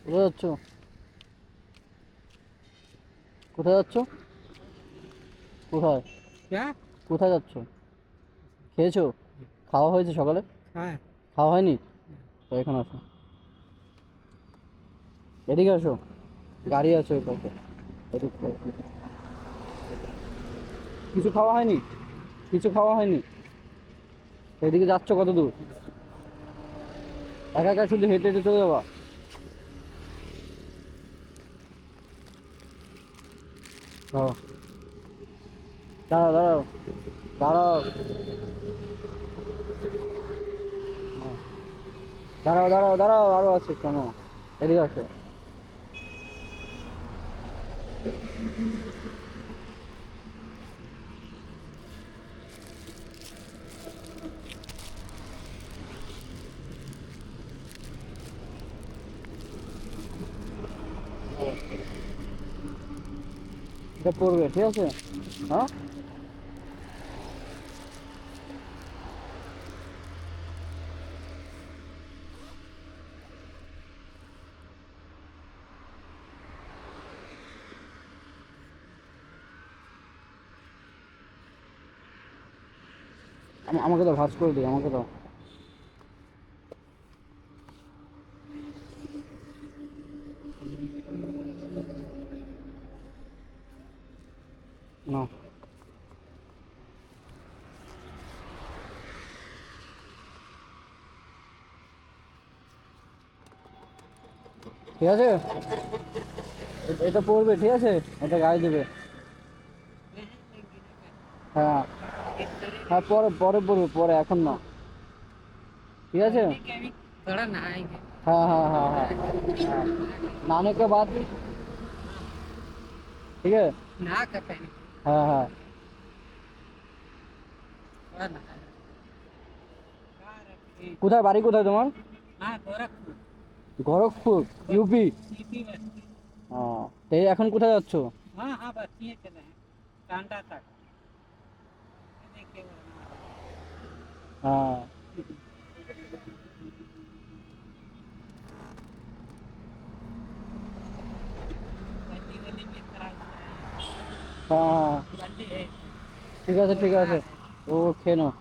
কোথায় যাচ্ছ? কোথায় যাচ্ছ? কোথায়? क्या? কোথায় যাচ্ছ? খেয়েছো? খাওয়া হয়েছে সকালে? हाँ। খাওয়া হয়নি? তো এখানে আসো, এদিকে আসো, গাড়ি আছে ওই পাশে, এদিক থেকে। কিছু খাওয়া হয়নি? কিছু খাওয়া হয়নি? এদিকে যাচ্ছ কত দূর? একা একা শুধু হেঁটে হেঁটে চলে যাবা? ও, দাঁড়াও দাঁড়াও দাঁড়াও, দাঁড়াও দাঁড়াও দাঁড়াও, আরো আছে কেন? এদিকে আসো। এটা পড়বে, ঠিক আছে? হ্যাঁ, আমাকে দাও, ভাঁজ করে দিই, আমাকে দাও। না, ঠিক আছে, এটা পড়বে, ঠিক আছে, এটা গায়ে দেবে। হ্যাঁ হ্যাঁ, পরে পরে পড়বে, পরে, এখন না, ঠিক আছে। थोड़ा नहाएंगे। हाँ हाँ हाँ हाँ हाँ, नहाने के बाद, ठीक है। नहा कर पहने। हाँ हाँ। थोड़ा नहाए। हाँ, কোথায় বাড়ি, কোথায় তোমার? गोरखपुर। গোরখপুর, ইউপি। सीपी बस्ती। ও, তো এই এখন কোথায় যাচ্ছ? हाँ हाँ, बस ये चले हैं टांडा तक। ये देखिए वो হ্যাঁ गली गली में तरह হ্যাঁ হ্যাঁ, गली है। ঠিক আছে ঠিক আছে, ও খেয়ে নাও।